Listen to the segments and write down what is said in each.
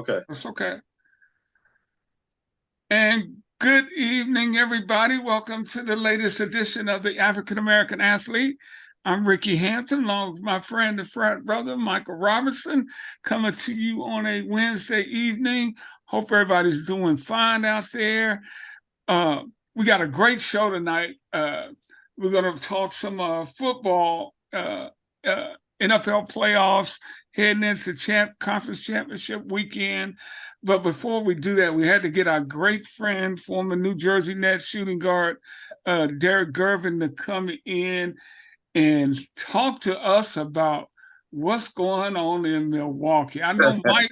Okay. That's okay. And good evening, everybody. Welcome to the latest edition of the African American Athlete. I'm Ricky Hampton, along with my friend and frat brother, Michael Robinson, coming to you on a Wednesday evening. Hope everybody's doing fine out there. Uh, we got a great show tonight. We're going to talk some football, NFL playoffs, heading into conference championship weekend. But before we do that, we had to get our great friend, former New Jersey Nets shooting guard, Derek Gervin, to come in and talk to us about what's going on in Milwaukee. I know, Mike,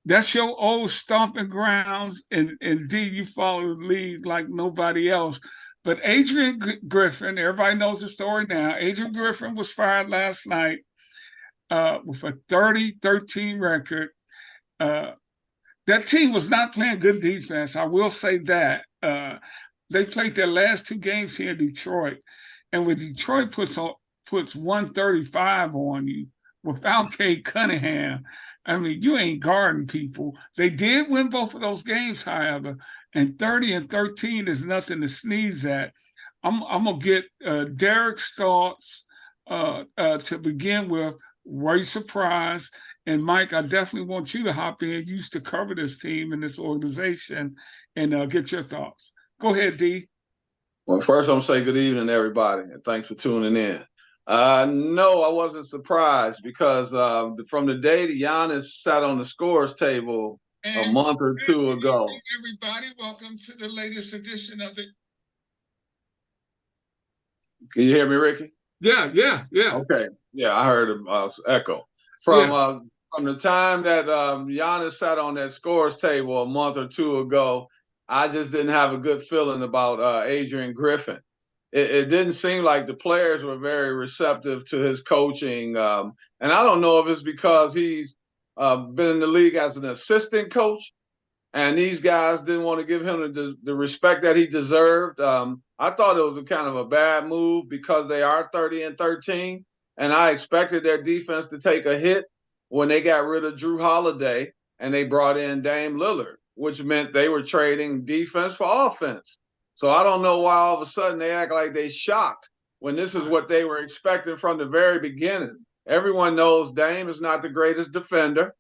that's your old stomping grounds, and D, you follow the league like nobody else. But Adrian Griffin, everybody knows the story now. Adrian Griffin was fired last night with a 30-13 record. Uh, that team was not playing good defense. I will say that. They played their last two games here in Detroit, and when Detroit puts 135 on you without Cade Cunningham, I mean, you ain't guarding people. They did win both of those games, however, and 30-13 is nothing to sneeze at. I'm gonna get Derek's thoughts to begin with. Were you surprised? And Mike, I definitely want you to hop in. You used to cover this team and this organization, and get your thoughts. Go ahead, D. Well, first, I'm gonna say good evening, everybody, and thanks for tuning in. No, I wasn't surprised because from the day that Giannis sat on the scores table a And month or two good ago. evening, everybody. Welcome to the latest edition of the. Can you hear me, Ricky? Yeah. Okay. Yeah, I heard an echo Yeah. from the time that Giannis sat on that scores table a month or two ago. I just didn't have a good feeling about Adrian Griffin. It didn't seem like the players were very receptive to his coaching, and I don't know if it's because he's been in the league as an assistant coach and these guys didn't want to give him the respect that he deserved. I thought it was a kind of a bad move because they are 30-13, and I expected their defense to take a hit when they got rid of Drew Holiday and they brought in Dame Lillard, which meant they were trading defense for offense. So I don't know why all of a sudden they act like they shocked when this is what they were expecting from the very beginning. Everyone knows Dame is not the greatest defender.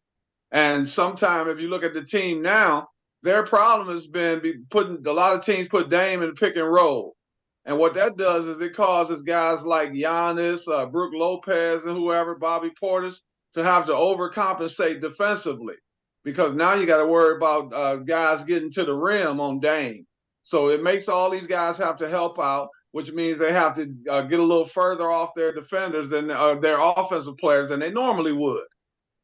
And sometimes, if you look at the team now, their problem has been putting a lot of teams put Dame in pick and roll. And what that does is it causes guys like Giannis, Brook Lopez, and whoever, Bobby Portis, to have to overcompensate defensively because now you got to worry about guys getting to the rim on Dame. So it makes all these guys have to help out, which means they have to get a little further off their defenders than their offensive players than they normally would.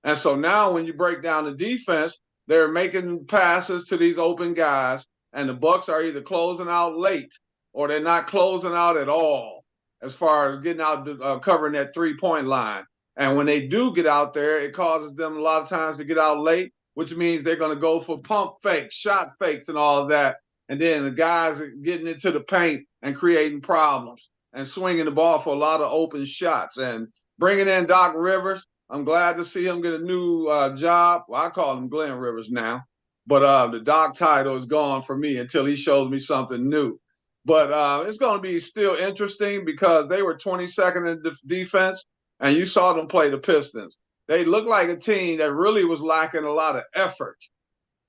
And so now when you break down the defense, they're making passes to these open guys, and the Bucks are either closing out late or they're not closing out at all as far as getting out covering that 3-point line. And when they do get out there, it causes them a lot of times to get out late, which means they're going to go for pump fakes, shot fakes, and all of that. And then the guys are getting into the paint and creating problems and swinging the ball for a lot of open shots. And bringing in Doc Rivers, I'm glad to see him get a new job. Well, I call him Glenn Rivers now, but the Doc title is gone for me until he shows me something new. But it's going to be still interesting because they were 22nd in defense, and you saw them play the Pistons. They looked like a team that really was lacking a lot of effort.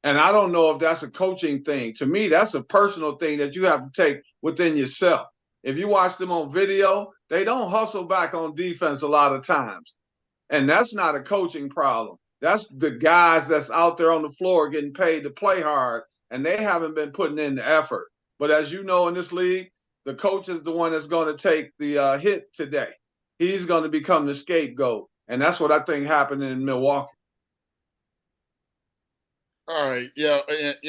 And I don't know if that's a coaching thing. To me, that's a personal thing that you have to take within yourself. If you watch them on video, they don't hustle back on defense a lot of times. And that's not a coaching problem. That's the guys that's out there on the floor getting paid to play hard, and they haven't been putting in the effort. But as you know, in this league, the coach is the one that's going to take the hit today. He's going to become the scapegoat. And that's what I think happened in Milwaukee. All right, yeah.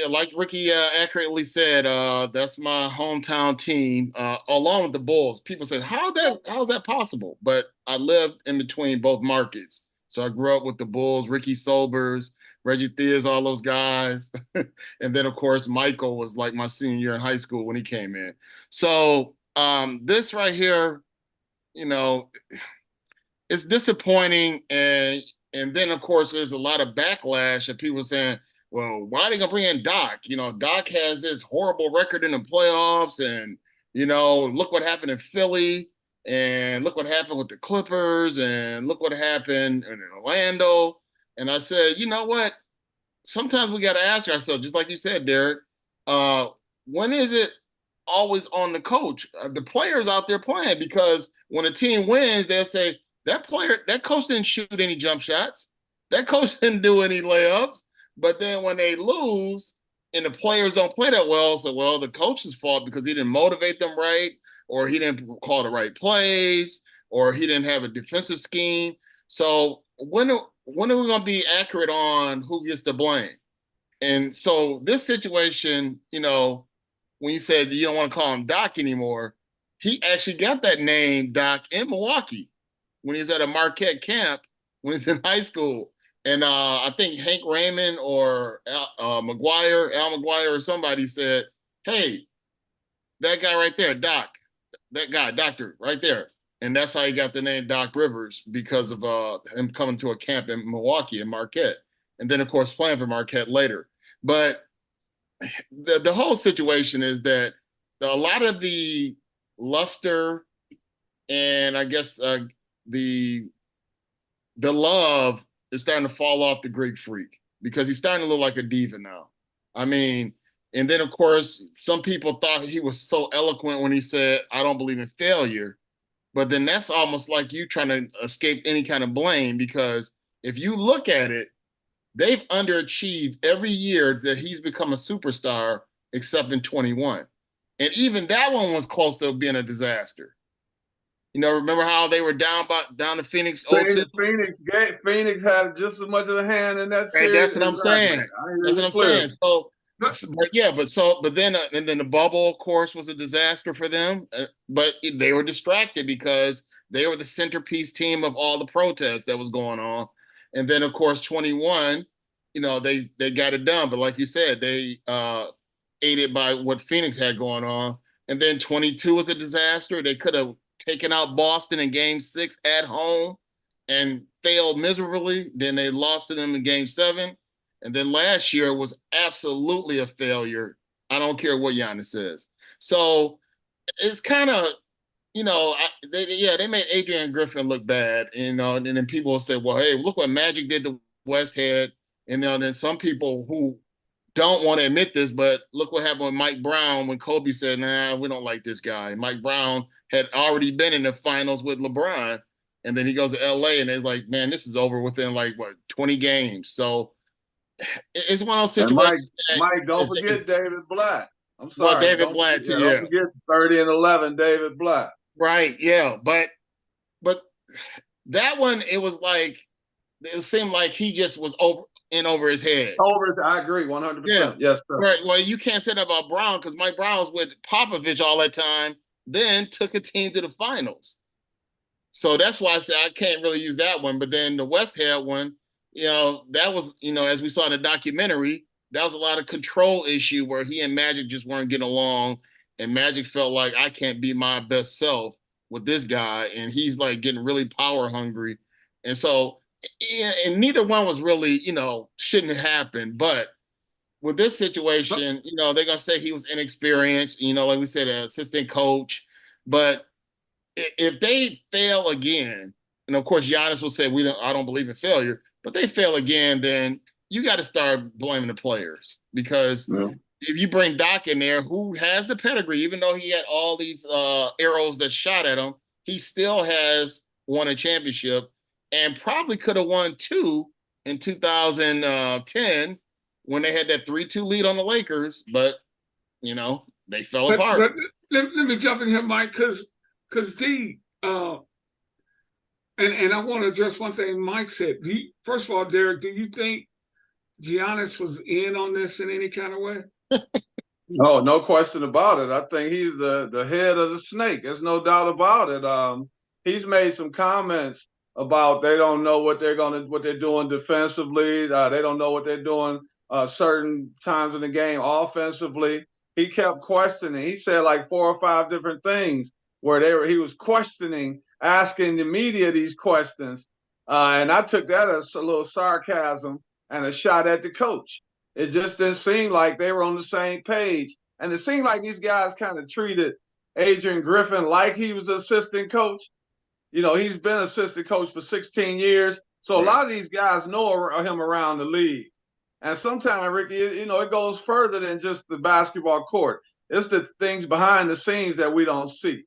Like Ricky accurately said, that's my hometown team, along with the Bulls. People say, how's that possible? But I lived in between both markets, so I grew up with the Bulls, Ricky Sobers, Reggie Theus, all those guys, and then of course Michael was like my senior year in high school when he came in. So this right here, you know, it's disappointing, and And then, of course, there's a lot of backlash of people saying, well, why are they going to bring in Doc? Doc has this horrible record in the playoffs. And, look what happened in Philly. And look what happened with the Clippers. And look what happened in Orlando. And I said, you know what? Sometimes we got to ask ourselves, just like you said, Derek, when is it always on the coach? The players out there playing, because when a team wins, they'll say, that coach didn't shoot any jump shots. That coach didn't do any layups. But then when they lose and the players don't play that well, so, well, the coach's fault because he didn't motivate them right, or he didn't call the right plays, or he didn't have a defensive scheme. So when are we going to be accurate on who gets the blame? And so this situation, when you said you don't want to call him Doc anymore, he actually got that name Doc in Milwaukee when he was at a Marquette camp when he's in high school. And I think Hank Raymond or Al McGuire or somebody said, hey, that guy right there, Doc, that guy, doctor, right there. And that's how he got the name Doc Rivers, because of him coming to a camp in Milwaukee and Marquette. And then, of course, playing for Marquette later. But the whole situation is that a lot of the luster and I guess the love is starting to fall off the Greek Freak, because he's starting to look like a diva now. I mean, and then, of course, some people thought he was so eloquent when he said, I don't believe in failure. But then that's almost like you trying to escape any kind of blame, because if you look at it, they've underachieved every year that he's become a superstar, except in 21. And even that one was close to being a disaster. Remember how they were down to Phoenix 0-2? Phoenix had just as much of a hand in that series. And that's what I'm saying. That's what I'm saying. So, but then and then the bubble, of course, was a disaster for them. But they were distracted because they were the centerpiece team of all the protests that was going on. And then, of course, 21, they got it done. But like you said, they aided by what Phoenix had going on. And then 22 was a disaster. They could have taken out Boston in Game 6 at home and failed miserably. Then they lost to them in Game 7. And then last year was absolutely a failure. I don't care what Giannis says. So it's kind of, they made Adrian Griffin look bad, and then people will say, well, hey, look what Magic did to Westhead. And then some people who don't want to admit this, but look what happened with Mike Brown when Kobe said, nah, we don't like this guy. Mike Brown had already been in the finals with LeBron, and then he goes to LA, and they're like, man, this is over within 20 games. So it's one of those situations. Mike, don't forget David Blatt. I'm sorry. Well, David Blatt too. Don't forget 30-11, David Blatt. Right. Yeah. But that one, it seemed like he just was over his head. I agree 100%. Yeah. Yes, sir. Right. Well, you can't say that about Brown, because Mike Brown was with Popovich all that time, then took a team to the finals. So that's why I say I can't really use that one. But then the Westhead one, that was, as we saw in the documentary, that was a lot of control issue where he and Magic just weren't getting along. And Magic felt like, I can't be my best self with this guy. And he's getting really power hungry. And so, and neither one was really, shouldn't have happened. But with this situation, they're going to say he was inexperienced, like we said, an assistant coach. But if they fail again, and of course, Giannis will say, I don't believe in failure, but they fail again, then you got to start blaming the players. Because if you bring Doc in there, who has the pedigree, even though he had all these arrows that shot at him, he still has won a championship and probably could have won 2 in 2010 when they had that 3-2 lead on the Lakers, but, they fell apart. But let me jump in here, Mike, because D, and I want to address one thing Mike said. First of all, Derek, do you think Giannis was in on this in any kind of way? Oh, no question about it. I think he's the head of the snake. There's no doubt about it. He's made some comments about they don't know what they're doing defensively. They don't know what they're doing certain times in the game offensively. He kept questioning. He said 4 or 5 different things where he was questioning, asking the media these questions. And I took that as a little sarcasm and a shot at the coach. It just didn't seem like they were on the same page. And it seemed like these guys kind of treated Adrian Griffin like he was an assistant coach. You know, he's been assistant coach for 16 years. So a lot of these guys know him around the league. And sometimes, Ricky, you know, it goes further than just the basketball court. It's the things behind the scenes that we don't see.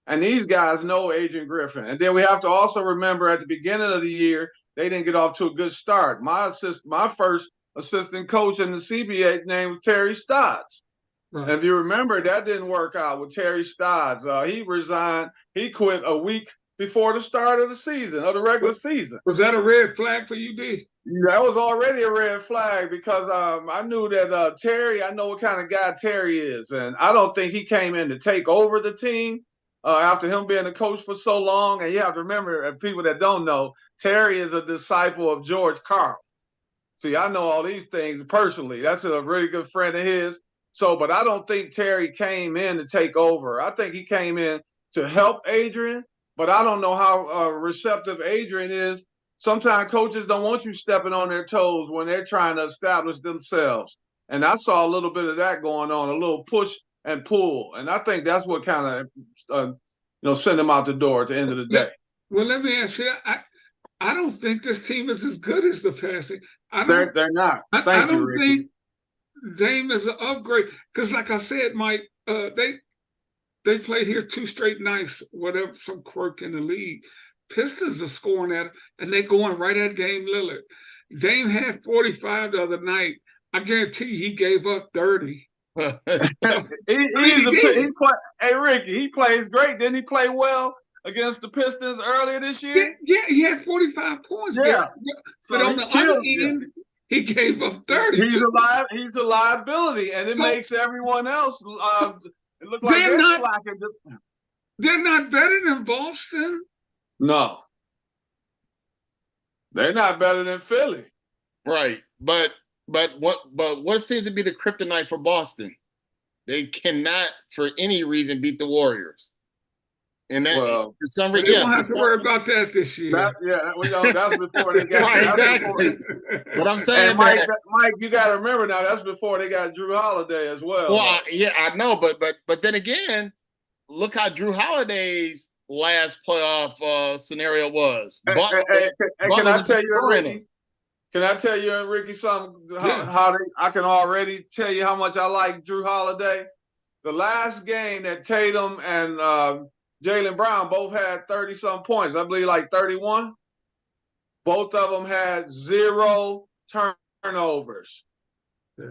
And these guys know Adrian Griffin. And then we have to also remember at the beginning of the year, they didn't get off to a good start. My first assistant coach in the CBA name was Terry Stotts. Right. And if you remember, that didn't work out with Terry Stotts. He resigned. He quit a week before the start of the season, of the regular season. Was that a red flag for you, D? That was already a red flag because I knew that Terry, I know what kind of guy Terry is. And I don't think he came in to take over the team after him being a coach for so long. And you have to remember, people that don't know, Terry is a disciple of George Karl. See, I know all these things personally. That's a really good friend of his. So, but I don't think Terry came in to take over. I think he came in to help Adrian, but I don't know how receptive Adrian is. Sometimes coaches don't want you stepping on their toes when they're trying to establish themselves. And I saw a little bit of that going on, a little push and pull. And I think that's what kind of, sent him out the door at the end of the day. Well, let me ask you, I don't think this team is as good as the passing. They're not. I don't think Dame is an upgrade. Because like I said, Mike, they played here 2 straight nights, whatever, some quirk in the league. Pistons are scoring at him, and they're going right at Dame Lillard. Dame had 45 the other night. I guarantee you he gave up 30. Hey, Ricky, he plays great. Didn't he play well against the Pistons earlier this year? Yeah, he had 45 points. Yeah. But on the other end, he gave up 30. He's a liability, and it makes everyone else look like they're slacking. They're not better than Boston. No. They're not better than Philly. Right. But what seems to be the kryptonite for Boston? They cannot, for any reason, beat the Warriors. And that, for some reason, they don't have to worry about that this year. That's before they got right, exactly. But I'm saying, Mike, you got to remember now, that's before they got Drew Holiday as well. Well, I know, but then again, look how Drew Holiday's last playoff scenario was. Can I tell you and Ricky something? How I can already tell you how much I like Drew Holiday. The last game that Tatum and Jaylen Brown both had 30-some points. I believe like 31. Both of them had 0 turnovers. Yeah.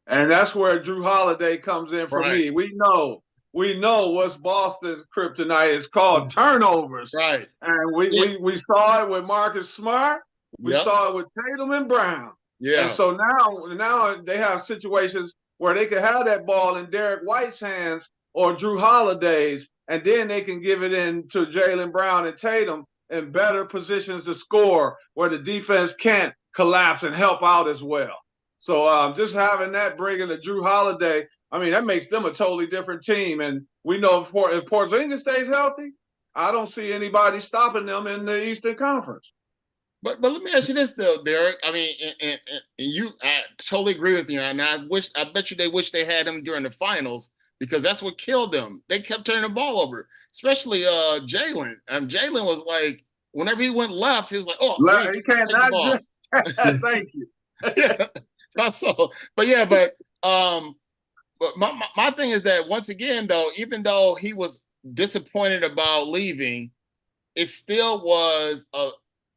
And that's where Drew Holiday comes in for me. We know what's Boston's kryptonite is called turnovers. Right. And we saw it with Marcus Smart. We saw it with Tatum and Brown. Yeah. And so now they have situations where they can have that ball in Derek White's hands or Drew Holiday's, and then they can give it in to Jaylen Brown and Tatum in better positions to score where the defense can't collapse and help out as well. So just having that, bringing the Drew Holiday, I mean, that makes them a totally different team. And we know if Porzingis stays healthy, I don't see anybody stopping them in the Eastern Conference. But let me ask you this though, Derek. I mean, and I totally agree with you. And I bet you they wish they had him during the finals because that's what killed them. They kept turning the ball over, especially Jaylen. And Jaylen was like, whenever he went left, he was like, "Oh, he can't not." Thank you. Yeah. But my thing is that once again, though, even though he was disappointed about leaving, it still was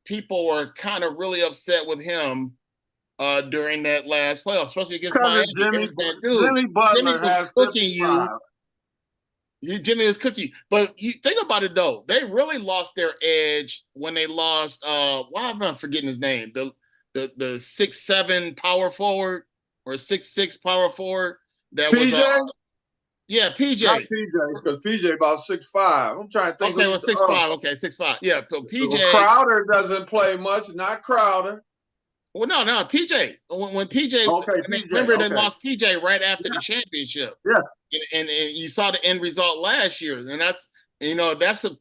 people were kind of really upset with him during that last playoff, especially against Miami. Jimmy Butler was cooking you. Jimmy was cooking. But you think about it though, they really lost their edge when they lost. Why am I forgetting his name? The 6'7" power forward or 6'6" power forward. That PJ? was PJ. Not PJ, because PJ about 6'5". I'm trying to think. Okay, 6'5". Okay, 6'5". Yeah, so PJ. Crowder doesn't play much. Not Crowder. Well, no, PJ. When PJ. Okay, PJ. Remember they lost PJ right after the championship. Yeah. And you saw the end result last year, and that's a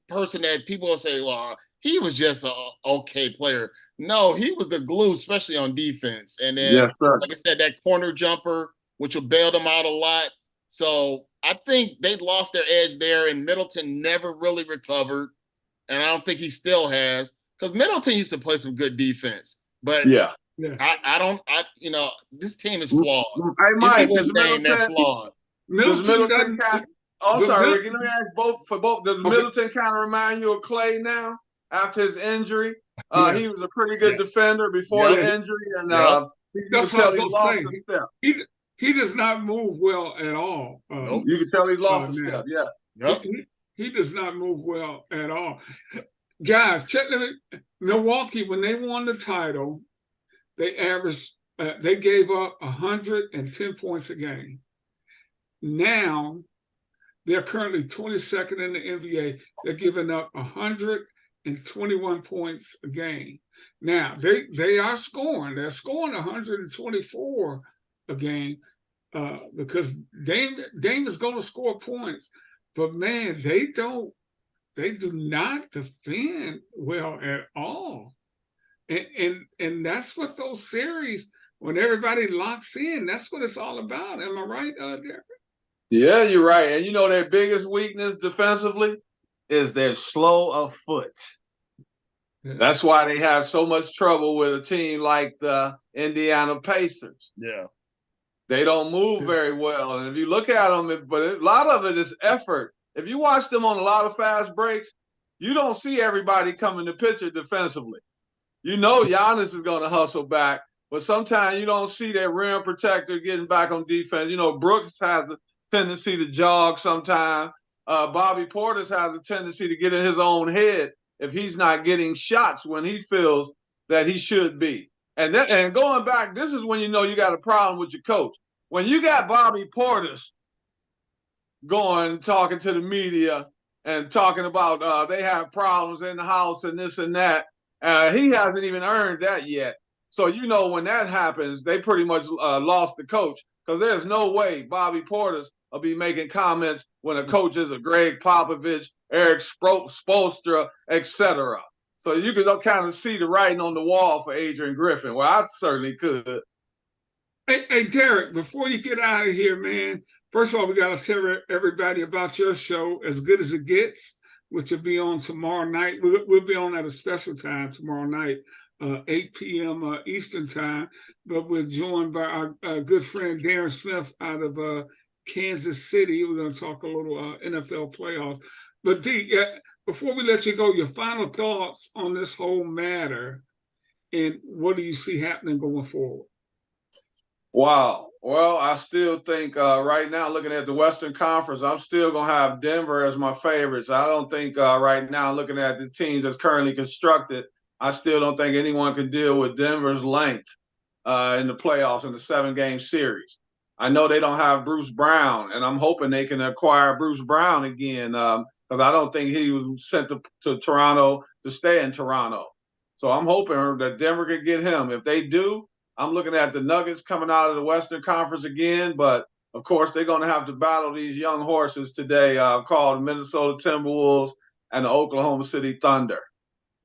person that people will say, well, he was just a okay player. No, he was the glue, especially on defense. And then, Yes, sir. like I said, that corner jumper, which will bail them out a lot. So I think they lost their edge there, and Middleton never really recovered. And I don't think he still has, because Middleton used to play some good defense. But Yeah. this team is flawed. Hey, Mike, does Middleton flawed? Middleton I'm sorry, Ricky. Let me ask both. Does Middleton kind of remind you of Clay now after his injury? He was a pretty good defender before the injury, and that's what I was going to say. He does not move well at all. Nope. You can tell he lost a step. Yeah. Yep. He does not move well at all. Guys, check Milwaukee, when they won the title, they gave up 110 points a game. Now they're currently 22nd in the NBA. They're giving up 121 points a game. Now they are scoring. They're scoring 124 a game because Dame is going to score points. But man, they do not defend well at all. And that's what those series, when everybody locks in, that's what it's all about. Am I right, Derek? Yeah, you're right. And their biggest weakness defensively is they're slow of foot. Yeah. That's why they have so much trouble with a team like the Indiana Pacers. Yeah. They don't move very well. And if you look at them, but a lot of it is effort. If you watch them on a lot of fast breaks, you don't see everybody coming to picture defensively. Giannis is going to hustle back, but sometimes you don't see that rim protector getting back on defense. Brooks has a tendency to jog sometimes. Bobby Portis has a tendency to get in his own head if he's not getting shots when he feels that he should be. And going back, this is when you got a problem with your coach. When you got Bobby Portis talking to the media and talking about they have problems in the house and this and that, he hasn't even earned that yet. So, when that happens, they pretty much lost the coach, because there's no way Bobby Portis will be making comments when a coach is a Greg Popovich, Eric Spoelstra, etc. So you can kind of see the writing on the wall for Adrian Griffin. Well, I certainly could. Hey, Derek, before you get out of here, man, first of all, we got to tell everybody about your show, As Good as It Gets, which will be on tomorrow night. We'll be on at a special time tomorrow night, 8 p.m. Eastern time. But we're joined by our good friend Darren Smith out of Kansas City. We're going to talk a little NFL playoffs. But D, before we let you go, your final thoughts on this whole matter, and what do you see happening going forward? Wow. Well, I still think right now, looking at the Western Conference, I'm still going to have Denver as my favorites. I don't think right now, looking at the teams that's currently constructed, I still don't think anyone can deal with Denver's length in the playoffs in the 7-game series. I know they don't have Bruce Brown, and I'm hoping they can acquire Bruce Brown again, because I don't think he was sent to Toronto to stay in Toronto. So I'm hoping that Denver can get him. If they do, I'm looking at the Nuggets coming out of the Western Conference again, but of course they're going to have to battle these young horses today called the Minnesota Timberwolves and the Oklahoma City Thunder.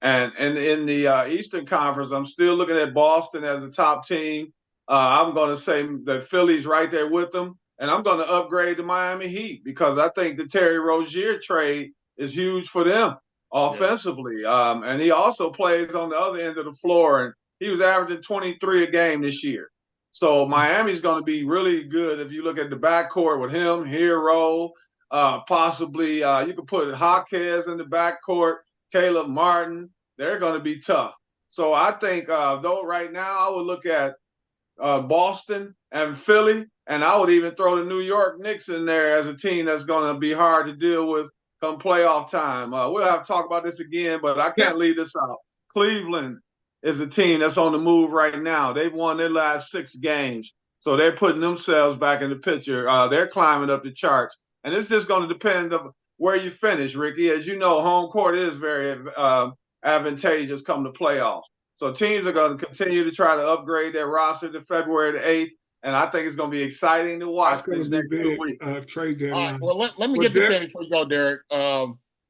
And in the Eastern Conference, I'm still looking at Boston as a top team. I'm going to say that Philly's right there with them, and I'm going to upgrade the Miami Heat because I think the Terry Rozier trade is huge for them offensively. Yeah. And he also plays on the other end of the floor, and he was averaging 23 a game this year. So Miami's going to be really good if you look at the backcourt with him, Hero, possibly you could put Jaquez in the backcourt, Caleb Martin. They're going to be tough. So I think, though, right now I would look at Boston and Philly, and I would even throw the New York Knicks in there as a team that's going to be hard to deal with come playoff time. We'll have to talk about this again, but I can't leave this out. Cleveland is a team that's on the move right now. They've won their last 6 games, so they're putting themselves back in the picture. They're climbing up the charts, and it's just going to depend on where you finish, Ricky. As you know, home court is very advantageous come to playoffs. So teams are going to continue to try to upgrade their roster to February the 8th, and I think it's going to be exciting to watch. That's going to be big. Trade deadline. All right, well, let me get this in before you go, Derek.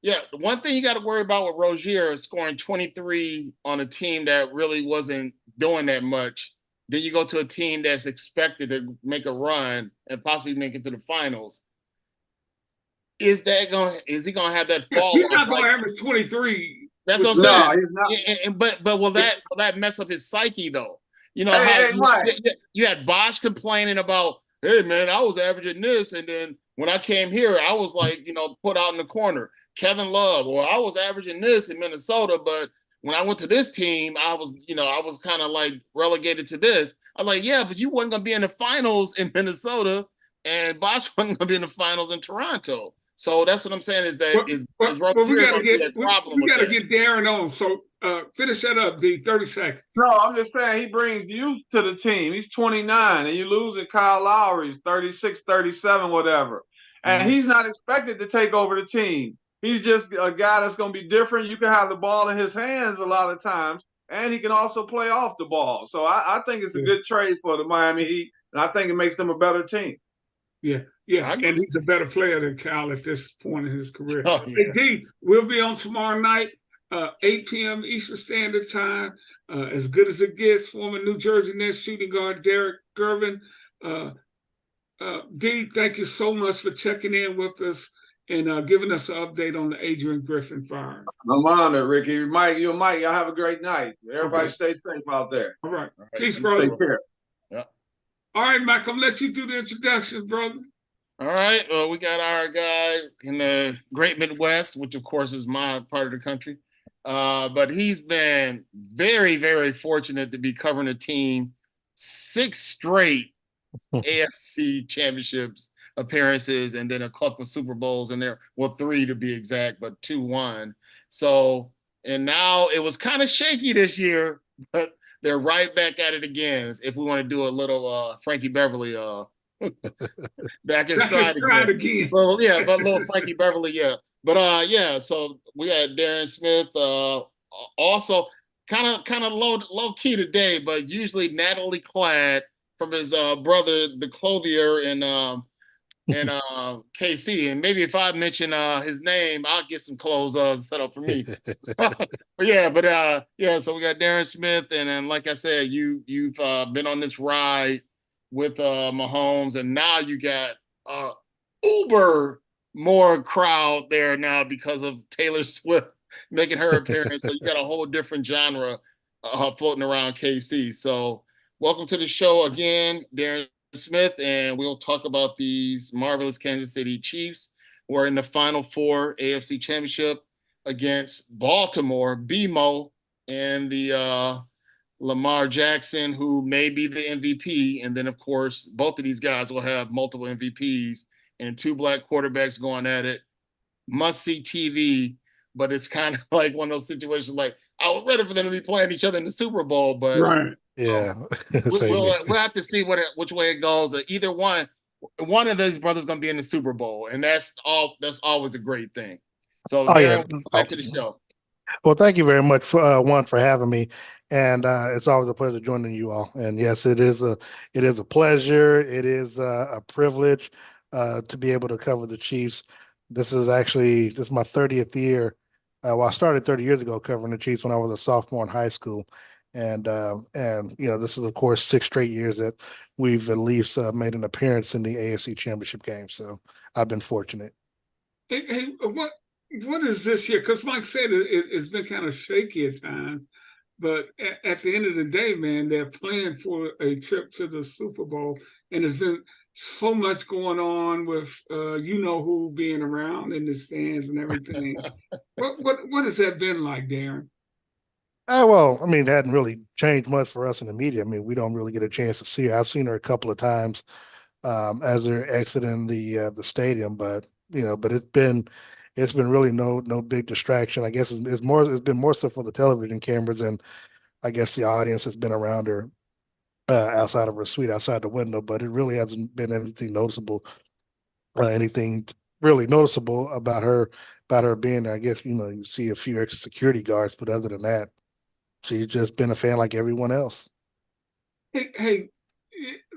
Yeah, one thing you got to worry about with Rozier is scoring 23 on a team that really wasn't doing that much. Then you go to a team that's expected to make a run and possibly make it to the finals. Is he gonna have that fall He's off? not going to average 23. That's what I'm No, saying. he's not. But will that mess up his psyche though? You know how Hey, Mike. you had Bosch complaining about, hey man, I was averaging this, and then when I came here, I was like, put out in the corner. Kevin Love, or I was averaging this in Minnesota, but when I went to this team, I was kind of like relegated to this. I'm like, yeah, but you wasn't gonna be in the finals in Minnesota, and Bosch wasn't gonna be in the finals in Toronto. So that's what I'm saying is that is we got to get problem we got to that. get Darren on. So finish that up, D. 30 seconds. No, I'm just saying he brings youth to the team. He's 29, and you losing Kyle Lowry. He's 36, 37, whatever. And he's not expected to take over the team. He's just a guy that's going to be different. You can have the ball in his hands a lot of times, and he can also play off the ball. So I think it's a good trade for the Miami Heat, and I think it makes them a better team. Yeah, and he's a better player than Kyle at this point in his career. Oh, yeah. Hey, D, we'll be on tomorrow night, 8 p.m. Eastern Standard Time. As good as it gets, former New Jersey Nets shooting guard Derek Gervin. D, thank you so much for checking in with us and giving us an update on the Adrian Griffin fire. I'm honored, Ricky. Mike, y'all have a great night. Everybody stay safe out there. All right. Peace, brother. Take care. Yeah. All right, Mike, I'm going to let you do the introduction, brother. All right. Well, we got our guy in the Great Midwest, which, of course, is my part of the country. But he's been very, very fortunate to be covering a team 6 straight AFC championships appearances and then a couple of Super Bowls in there. Well, 3 to be exact, but 2 won. So, and now it was kind of shaky this year, but they're right back at it again. If we want to do a little Frankie Beverly back in stride again. Well, yeah, but a little Frankie Beverly, yeah. But yeah, so we had Darren Smith also kind of low key today, but usually Natalie Clad from his brother, the clothier in KC. And maybe if I mention his name, I'll get some clothes set up for me. but yeah, so we got Darren Smith, and then like I said, you've been on this ride with Mahomes, and now you got uber more crowd there now because of Taylor Swift making her appearance. So you got a whole different genre floating around KC. So welcome to the show again, Darren Smith, and we'll talk about these marvelous Kansas City Chiefs who are in the Final Four AFC Championship against Baltimore, BMO, and the Lamar Jackson, who may be the MVP. And then, of course, both of these guys will have multiple MVPs and 2 black quarterbacks going at it. Must-see TV, but it's kind of like one of those situations like, I would rather for them to be playing each other in the Super Bowl, but right. Yeah, we'll have to see which way it goes. Either one of those brothers going to be in the Super Bowl, and that's always a great thing. So, back to the show. Well, thank you very much for having me, and it's always a pleasure joining you all. And yes, it is a pleasure. It is a privilege to be able to cover the Chiefs. This is my 30th year. Well, I started 30 years ago covering the Chiefs when I was a sophomore in high school. And this is, of course, 6 straight years that we've at least made an appearance in the AFC Championship game. So I've been fortunate. Hey, what is this year? Because Mike said it's been kind of shaky at times. But at the end of the day, man, they're playing for a trip to the Super Bowl. And there's been so much going on with who being around in the stands and everything. What has that been like, Darren? Well, I mean, it hadn't really changed much for us in the media. I mean, we don't really get a chance to see her. I've seen her a couple of times as they're exiting the stadium, but it's been really no big distraction. I guess it's been more so for the television cameras, and I guess the audience has been around her outside of her suite, outside the window. But it really hasn't been anything noticeable, about her being there. I guess you see a few extra security guards, but other than that, she's just been a fan like everyone else. Hey,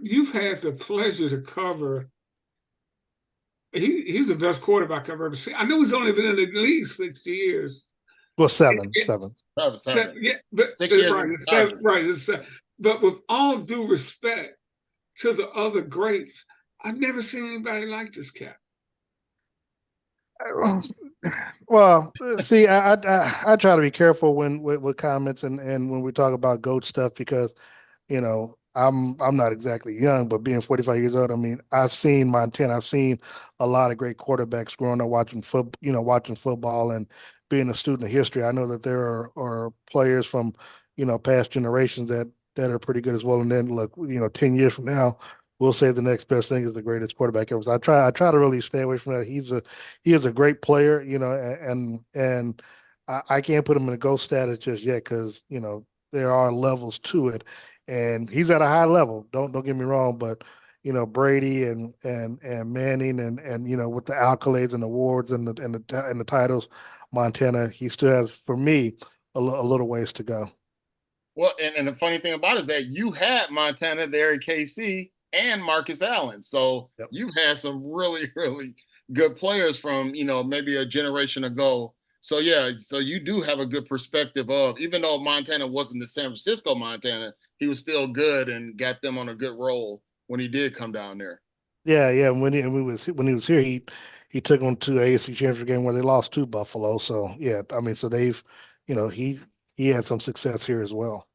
you've had the pleasure to cover He's the best quarterback I've ever seen. I know he's only been in the league 6 years. Well, seven. Yeah, but 6 years right, and it's seven. right. But with all due respect to the other greats, I've never seen anybody like this cat. Well, see, I try to be careful when with comments and when we talk about GOAT stuff because, I'm not exactly young, but being 45 years old, I mean, I've seen Montana. I've seen a lot of great quarterbacks growing up watching football and being a student of history. I know that there are players from, past generations that are pretty good as well. And then look, 10 years from now, we'll say the next best thing is the greatest quarterback ever. So I try to really stay away from that. He is a great player, and I can't put him in a GOAT status just yet because, there are levels to it and he's at a high level. Don't get me wrong, but Brady and Manning and with the accolades and awards and the titles, Montana, he still has for me a little ways to go. Well, and the funny thing about it is that you had Montana there at KC and Marcus Allen, so Yep. you've had some really really good players from maybe a generation ago. So yeah, so you do have a good perspective of, even though Montana wasn't the San Francisco Montana, he was still good and got them on a good roll when he did come down there. Yeah. When he was here, he took them to AFC Championship game where they lost to Buffalo. So yeah, I mean, so they've, he had some success here as well.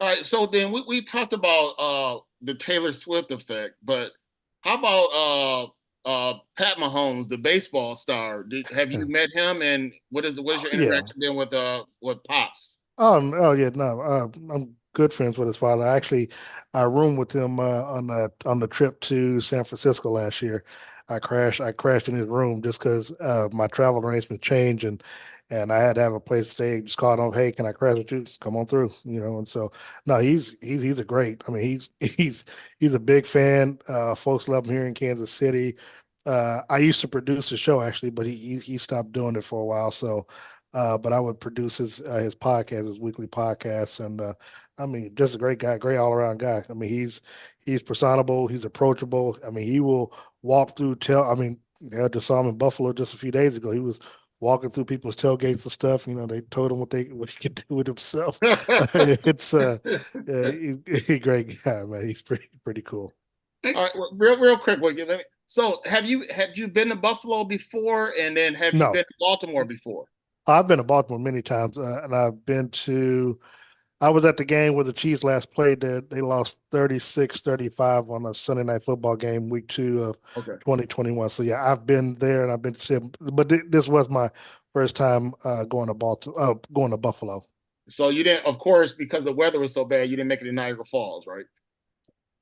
All right, so then we talked about the Taylor Swift effect, but how about Pat Mahomes, the baseball star? Have you met him, and what is your Yeah. interaction been with Pops? Oh yeah, no, I'm good friends with his father. I roomed with him on the trip to San Francisco last year. I crashed in his room just because my travel arrangements changed and I had to have a place to stay. Just called him, hey, can I crash with you? Come on through, And so no, he's a great. I mean, he's a big fan. Folks love him here in Kansas City. I used to produce the show actually, but he stopped doing it for a while. So. But I would produce his podcast, his weekly podcast, and I mean, just a great guy, great all around guy. I mean, he's personable, he's approachable. I mean, he will walk through. I mean, I just saw him in Buffalo just a few days ago. He was walking through people's tailgates and stuff. They told him what he could do with himself. It's he's a great guy, man. He's pretty cool. All right, well, real quick, so have you been to Buffalo before, and then have you No. been to Baltimore before? I've been to Baltimore many times, and I was at the game where the Chiefs last played. They lost 36-35 on a Sunday Night Football game, week 2 of 2021. So yeah, I've been there and I've been to see him, but this was my first time going to Buffalo. So you didn't, of course, because the weather was so bad, you didn't make it to Niagara Falls, right?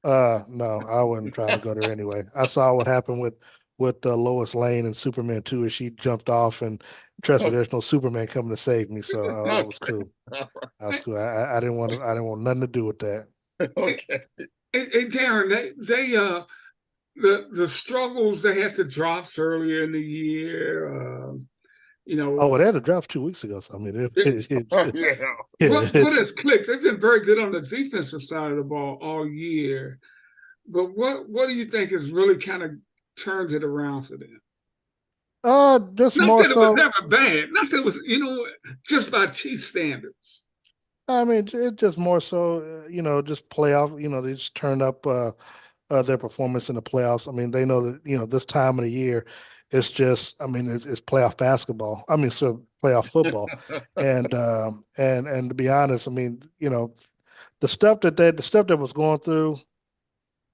No, I wasn't trying to go there anyway. I saw what happened with Lois Lane and Superman 2 as she jumped off, and trust me, there's no Superman coming to save me. So that was cool. That was cool. I didn't want nothing to do with that. Okay. Hey Darren, they the struggles, they had the drops earlier in the year. Oh, they had a drop 2 weeks ago. So I mean, what has clicked? They've been very good on the defensive side of the ball all year, but what do you think has really kind of turned it around for them? Just Not more that so. it was never bad. Not that it was, just by Chief standards. I mean, it's just more so, just playoff. They just turned up their performance in the playoffs. I mean, they know that this time of the year, it's just, I mean, it's playoff basketball. I mean, so playoff football, and to be honest, I mean, the stuff that was going through,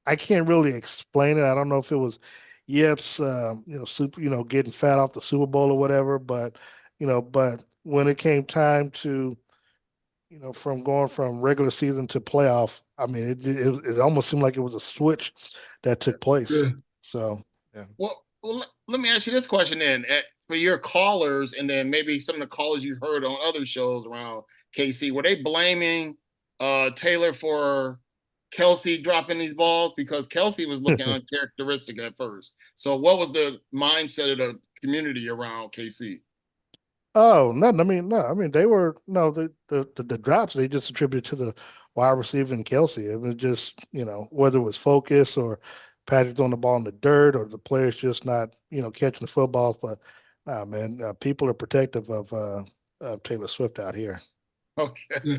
I can't really explain it. I don't know if it was yips, getting fat off the Super Bowl or whatever, but when it came time to, from going from regular season to playoff, I mean, it almost seemed like it was a switch that took place. Yeah. So, yeah. Well, let me ask you this question then. For your callers, and then maybe some of the callers you heard on other shows around KC, were they blaming Taylor for Kelce dropping these balls? Because Kelce was looking uncharacteristic at first. So what was the mindset of the community around KC? Oh, nothing. I mean, no. I mean, they were the drops they just attributed to the wide receiver and Kelce. It was just whether it was focus or Patrick throwing the ball in the dirt or the players just not, catching the footballs. But nah, man, people are protective of Taylor Swift out here. Okay. Yeah.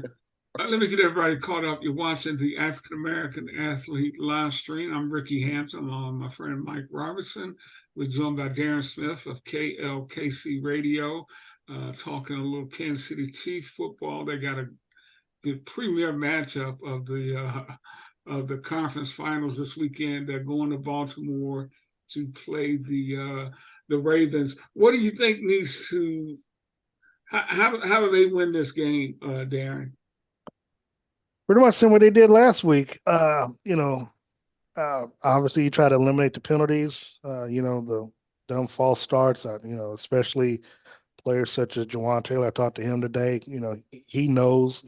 Let me get everybody caught up. You're watching the African American Athlete live stream. I'm Ricky Hampton, along with my friend Mike Robertson. We're joined by Darren Smith of KLKC Radio, talking a little Kansas City Chiefs football. They got the premier matchup of the conference finals this weekend. They're going to Baltimore to play the Ravens. What do you think needs to? How do they win this game, Darren? Pretty much similar what they did last week. Obviously you try to eliminate the penalties, the dumb false starts, especially players such as Jawan Taylor. I talked to him today. He knows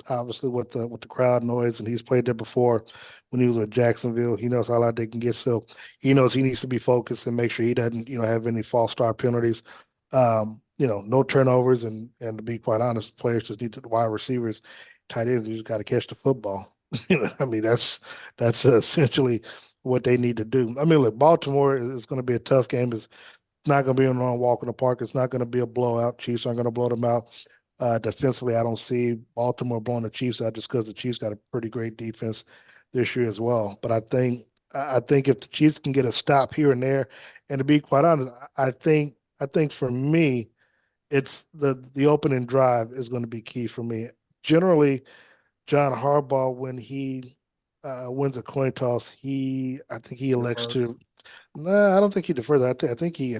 obviously what the crowd noise, and he's played there before when he was with Jacksonville. He knows how loud they can get. So he knows he needs to be focused and make sure he doesn't, have any false start penalties. No turnovers, and to be quite honest, players just need to, wide receivers, tight ends, you just got to catch the football. I mean, that's essentially what they need to do. I mean, look, Baltimore is going to be a tough game. It's not going to be a long walk in the park. It's not going to be a blowout. Chiefs aren't going to blow them out. Defensively, I don't see Baltimore blowing the Chiefs out just because the Chiefs got a pretty great defense this year as well. But I think if the Chiefs can get a stop here and there, and to be quite honest, I think for me, it's the opening drive is going to be key for me. Generally, John Harbaugh, when he wins a coin toss, I think he elects to. No, I don't think he defers. I think he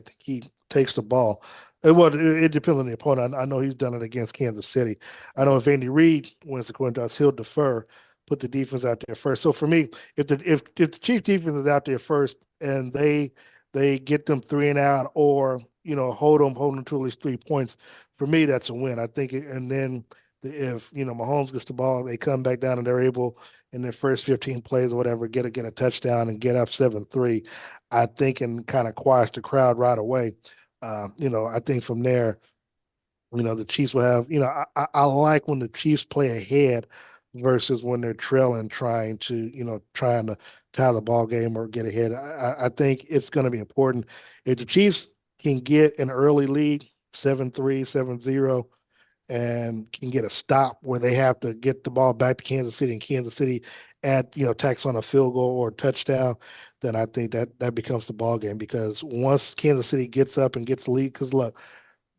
takes the ball. It depends on the opponent. I know he's done it against Kansas City. I know if Andy Reid wins the coin toss, he'll defer, put the defense out there first. So for me, if the Chiefs defense is out there first and they get them 3 and out, or hold them to at least 3 points, for me that's a win. I think, and then if Mahomes gets the ball, they come back down and they're able in their first 15 plays or whatever get a touchdown and get up 7-3. I think, and kind of quiets the crowd right away. I think from there, the Chiefs will have. I like when the Chiefs play ahead versus when they're trailing, trying to tie the ball game or get ahead. I think it's going to be important if the Chiefs can get an early lead, 7-3, 7-0, and can get a stop where they have to get the ball back to Kansas City, and Kansas City tacks on a field goal or a touchdown, then I think that becomes the ball game. Because once Kansas City gets up and gets the lead, because look,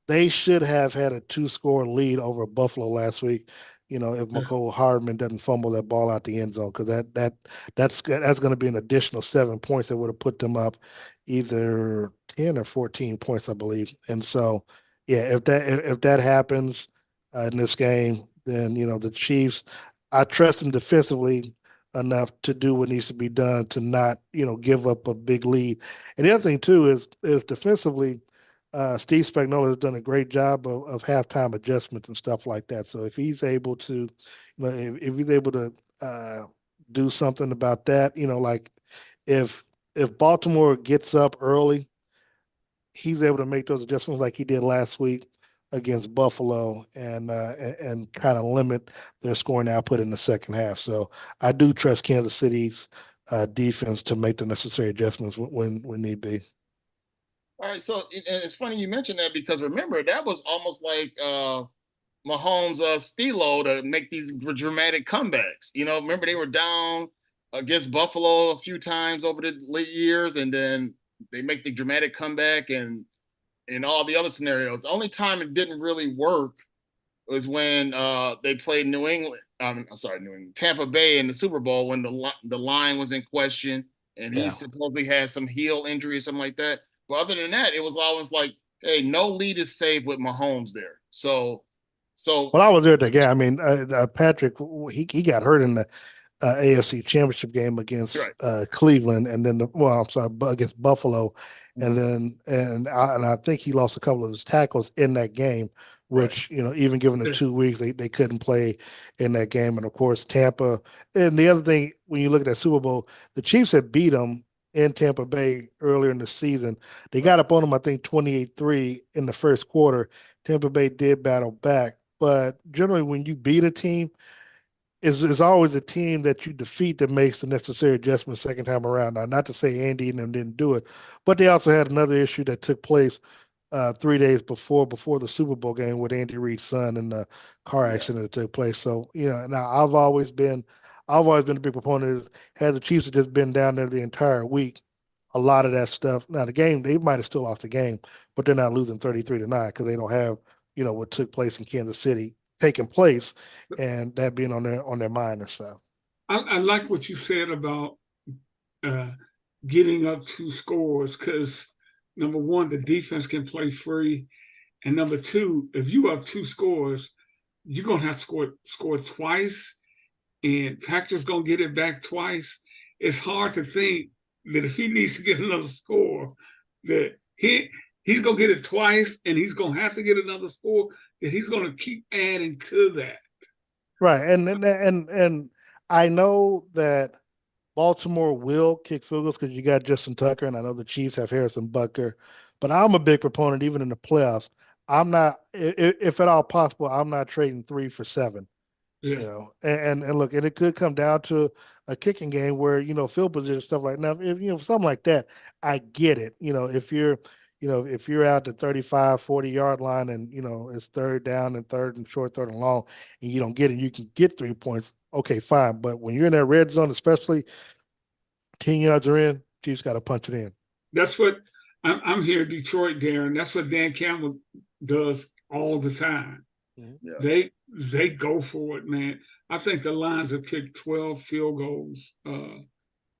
they should have had a 2-score lead over Buffalo last week. If McCole Hardman doesn't fumble that ball out the end zone, because that's going to be an additional 7 points that would have put them up either 10 or 14 points, I believe. And so, yeah, if that happens in this game, then the Chiefs, I trust them defensively enough to do what needs to be done to not give up a big lead. And the other thing too is defensively, Steve Spagnuolo has done a great job of halftime adjustments and stuff like that. So if he's able to, if he's able to do something about that, like if Baltimore gets up early, he's able to make those adjustments like he did last week against Buffalo, and kind of limit their scoring output in the second half. So I do trust Kansas City's defense to make the necessary adjustments when need be. All right, so it's funny you mentioned that, because remember, that was almost like Mahomes' stilo to make these dramatic comebacks. Remember they were down against Buffalo a few times over the late years, and then they make the dramatic comeback, and in all the other scenarios. The only time it didn't really work was when they played New England, Tampa Bay in the Super Bowl, when the line was in question and he supposedly had some heel injury or something like that. But other than that, it was always like, hey, no lead is safe with Mahomes there. So. Well, I was there at the game. I mean, Patrick, he got hurt in the AFC Championship game against Cleveland, and then against Buffalo, and I think he lost a couple of his tackles in that game, which even given the 2 weeks, they couldn't play in that game. And of course Tampa. And the other thing, when you look at that Super Bowl, the Chiefs had beat them in Tampa Bay earlier in the season. They got up on them, I think 28-3 in the first quarter. Tampa Bay did battle back, but generally when you beat a team, is always a team that you defeat that makes the necessary adjustment second time around. Now, not to say Andy and them didn't do it, but they also had another issue that took place 3 days before the Super Bowl game with Andy Reid's son and the car Yeah. accident that took place. So, now I've always been a big proponent of, had the Chiefs have just been down there the entire week, a lot of that stuff. Now the game, they might have still lost the game, but they're not losing 33-9 because they don't have, what took place in Kansas City taking place and that being on their mind and stuff. I like what you said about getting up 2 scores, because number one, the defense can play free, and number two, if you up 2 scores, you're gonna have to score twice, and Patrick's gonna get it back twice. It's hard to think that if he needs to get another score, that he's gonna get it twice, and he's gonna have to get another score, that he's gonna keep adding to that. Right, and I know that Baltimore will kick field goals because you got Justin Tucker, and I know the Chiefs have Harrison Butker, but I'm a big proponent, even in the playoffs. I'm not, if at all possible, I'm not trading 3 for 7. Yeah. And look, and it could come down to a kicking game where field position stuff like now. If something like that, I get it. If you're out the 35, 40-yard line and it's third down and third and short, third and long, and you don't get it, you can get 3 points. Okay, fine. But when you're in that red zone, especially 10 yards are in, you just got to punch it in. That's what I'm here in Detroit, Darren. That's what Dan Campbell does all the time. Yeah. They go for it, man. I think the Lions have kicked 12 field goals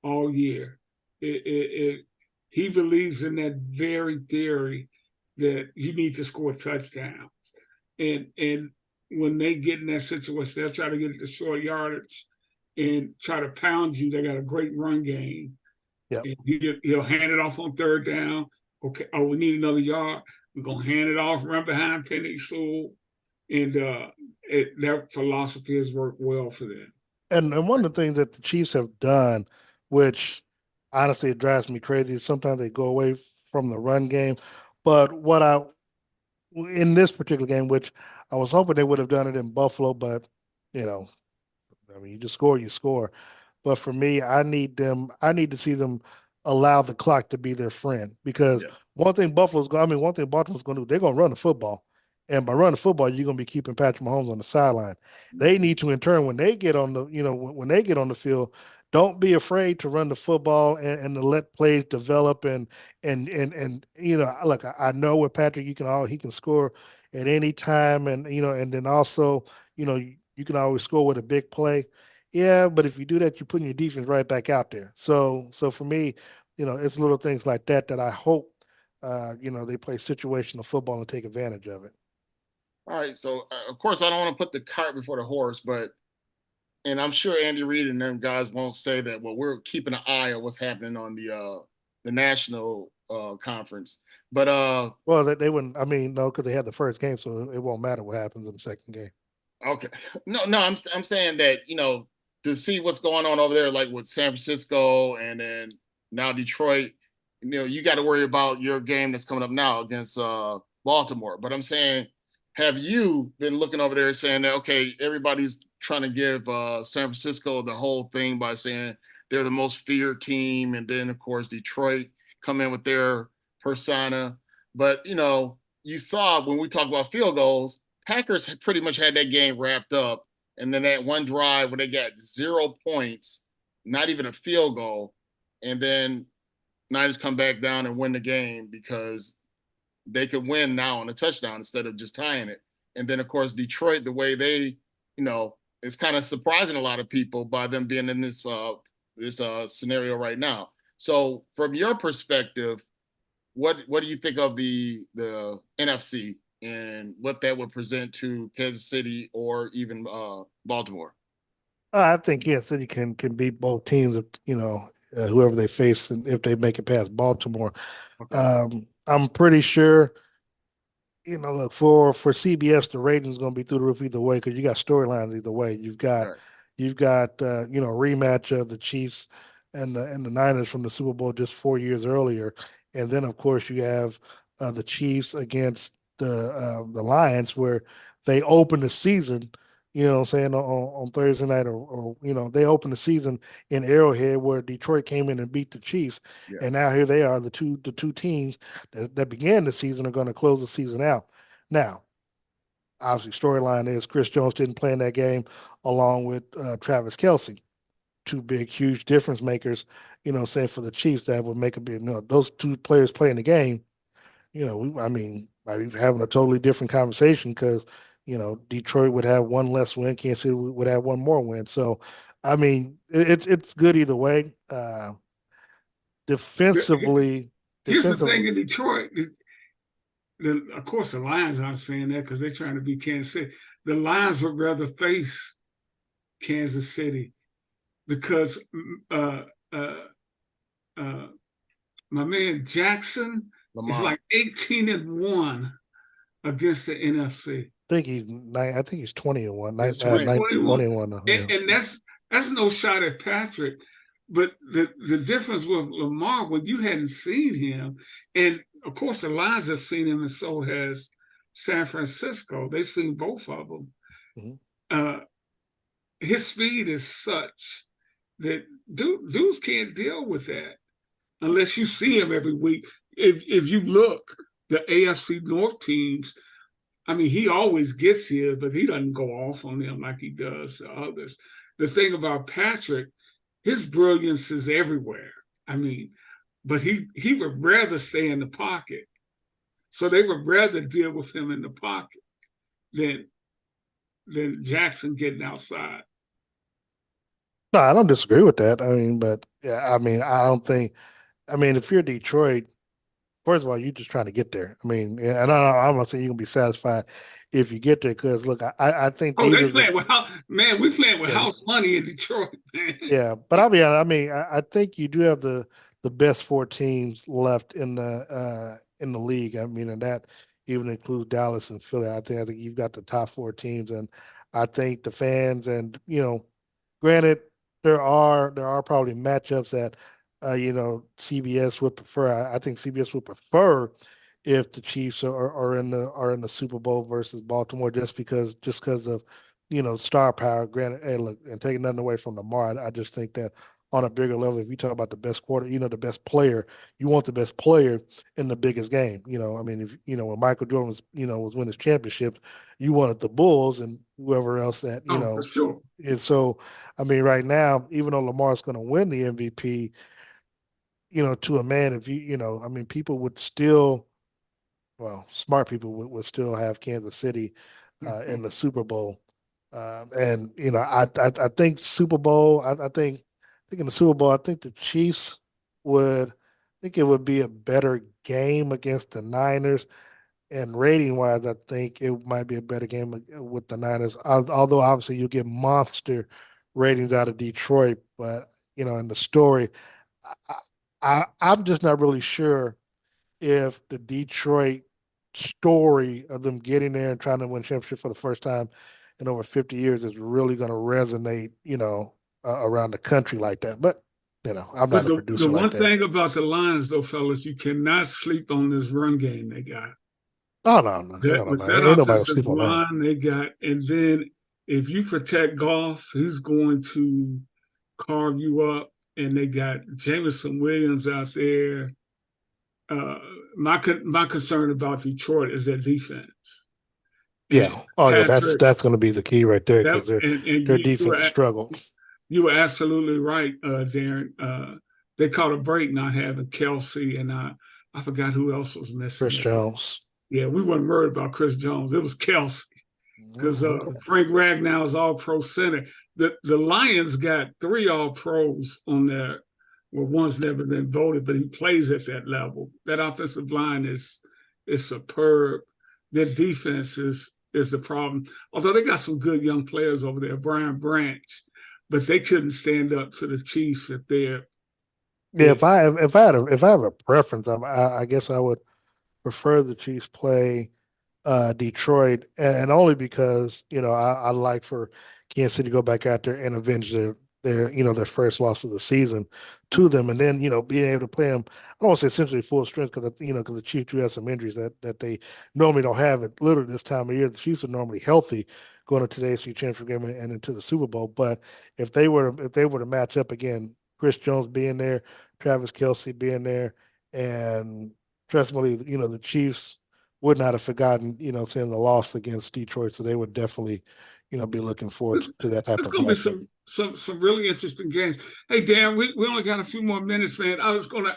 all year. He believes in that very theory that you need to score touchdowns. And when they get in that situation, they'll try to get it to short yardage and try to pound you. They got a great run game. Yeah. He'll hand it off on third down. Okay, we need another yard. We're going to hand it off, run behind Penny Sewell. And their philosophy has worked well for them. And one of the things that the Chiefs have done, which honestly it drives me crazy, is sometimes they go away from the run game. But in this particular game, which I was hoping they would have done it in Buffalo, but you just score, you score. But for me, I need to see them allow the clock to be their friend, because one thing Baltimore's going to do, they're going to run the football. And by running the football, you're going to be keeping Patrick Mahomes on the sideline. They need to, in turn, when they get on the field, don't be afraid to run the football and to let plays develop. And look, I know with Patrick, he can score at any time, and and then also, you can always score with a big play. Yeah, but if you do that, you're putting your defense right back out there. So for me, it's little things like that I hope they play situational football and take advantage of it. All right, so of course I don't want to put the cart before the horse, and I'm sure Andy Reid and them guys won't say that. Well, we're keeping an eye on what's happening on the national conference, but well, they wouldn't. I mean, no, because they had the first game, so it won't matter what happens in the second game. Okay, no, I'm saying that to see what's going on over there, like with San Francisco and then now Detroit, you got to worry about your game that's coming up now against Baltimore. But I'm saying, have you been looking over there saying that, okay, everybody's trying to give San Francisco the whole thing by saying they're the most feared team, and then of course Detroit come in with their persona. But you saw when we talk about field goals, Packers had pretty much had that game wrapped up, and then that one drive when they got 0 points, not even a field goal, and then Niners come back down and win the game because they could win now on a touchdown instead of just tying it. And then, of course, Detroit, the way they, it's kind of surprising a lot of people by them being in this scenario right now. So, from your perspective, what do you think of the NFC and what that would present to Kansas City or even Baltimore? I think Kansas City can beat both teams, whoever they face, and if they make it past Baltimore. Okay. I'm pretty sure, look, for CBS, the ratings going to be through the roof either way, because you got storylines either way. You've got a rematch of the Chiefs and the Niners from the Super Bowl just 4 years earlier, and then of course you have the Chiefs against the Lions, where they opened the season you know what I'm saying, on Thursday night, or they opened the season in Arrowhead where Detroit came in and beat the Chiefs. Yeah. And now here they are, the two teams that began the season are going to close the season out. Now, obviously, storyline is Chris Jones didn't play in that game along with Travis Kelce, two big, huge difference makers, saying for the Chiefs that would make a big, those two players playing the game, might be having a totally different conversation because, Detroit would have one less win, Kansas City would have one more win. So, I mean, it's good either way. Defensively, Here's the thing in Detroit. Of course, the Lions aren't saying that because they're trying to be Kansas City. The Lions would rather face Kansas City because my man Jackson Lamar. is like 18-1 against the NFC. I think he's 20-1, 21. Yeah. And that's no shot at Patrick. But the difference with Lamar, when you hadn't seen him, and of course the Lions have seen him, and so has San Francisco. They've seen both of them. Mm-hmm. His speed is such that dudes can't deal with that unless you see him every week. If you look, the AFC North teams, I mean, he always gets here, but he doesn't go off on them like he does to others. The thing about Patrick, his brilliance is everywhere. I mean, but he would rather stay in the pocket. So they would rather deal with him in the pocket than Jackson getting outside. No, I don't disagree with that. I mean, but yeah, I mean, I don't think. I mean, if you're Detroit, first of all, you're just trying to get there. I mean, and I'm not saying you're gonna be satisfied if you get there because look, I think. Oh, they playing with house, man. We playing with house money in Detroit, man. Yeah, but I'll be honest. I mean, I think you do have the best four teams left in the league. I mean, and that even includes Dallas and Philly. I think you've got the top four teams, and I think the fans and granted, there are probably matchups that CBS would prefer. I think CBS would prefer if the Chiefs are in the Super Bowl versus Baltimore just because of star power. Granted, hey, look, and taking nothing away from Lamar, I just think that on a bigger level, if you talk about the best quarter, the best player, you want the best player in the biggest game. I mean, if when Michael Jordan was winning his championships, you wanted the Bulls and whoever else that for sure. And so, I mean, right now, even though Lamar's going to win the MVP, to a man, if I mean, people would still, well, smart people would still have Kansas City in the Super Bowl. And I think Super Bowl. I think in the Super Bowl, I think the Chiefs would. I think it would be a better game against the Niners, and rating wise, I think it might be a better game with the Niners. Although obviously you'll get monster ratings out of Detroit, but in the story, I'm just not really sure if the Detroit story of them getting there and trying to win championship for the first time in over 50 years is really going to resonate, around the country like that. But, I'm not a producer the like one that. thing about the Lions, though, fellas, you cannot sleep on this run game they got. Oh, no. With that offensive line they got, and then if you protect Goff, he's going to carve you up. And they got Jameson Williams out there. My concern about Detroit is their defense. Yeah. Yeah. That's going to be the key right there because their defense has struggled. You were absolutely right, Darren. They caught a break not having Kelce, and I forgot who else was missing. Chris Jones. Yeah, we weren't worried about Chris Jones. It was Kelce because Frank Ragnow is all-pro center. The Lions got 3 all-pros on there. Well, one's never been voted, but he plays at that level. That offensive line is superb. Their defense is the problem. Although they got some good young players over there, Brian Branch, but they couldn't stand up to the Chiefs if they're. Yeah, if I have a preference, I guess I would prefer the Chiefs play Detroit, and only because I like for Kansas City to go back out there and avenge their first loss of the season to them, and then being able to play them. I don't want to say essentially full strength because the Chiefs do have some injuries that they normally don't have. It literally this time of year, the Chiefs are normally healthy going to today's championship game and into the Super Bowl. But if they were to match up again, Chris Jones being there, Travis Kelce being there, and trust me, the Chiefs would not have forgotten, saying the loss against Detroit. So they would definitely, be looking forward to that type It's of going to be matchup. some really interesting games. Hey, Dan, we only got a few more minutes, man. I was going to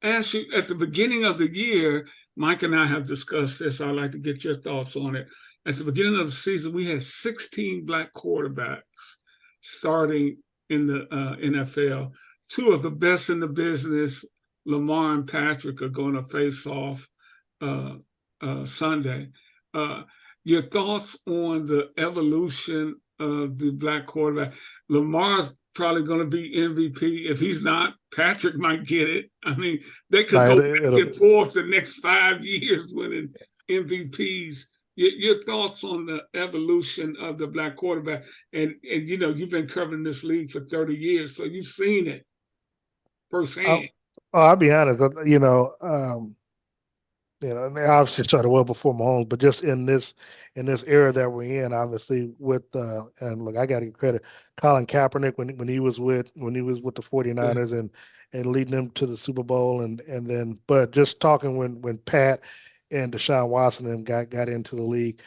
ask you at the beginning of the year, Mike and I have discussed this. I'd like to get your thoughts on it. At the beginning of the season, we had 16 black quarterbacks starting in the NFL. Two of the best in the business, Lamar and Patrick, are going to face off Sunday. Your thoughts on the evolution of the black quarterback? Lamar's probably going to be MVP. If he's not, Patrick might get it. I mean, they could go back and forth the next 5 years winning MVPs. Your thoughts on the evolution of the black quarterback? And you've been covering this league for 30 years, so you've seen it firsthand. I'll be honest. And they obviously started well before Mahomes, but just in this era that we're in, obviously with and look, I got to give credit, Colin Kaepernick when he was with the 49ers and leading them to the Super Bowl, and then but just talking when Pat and Deshaun Watson and got into the league,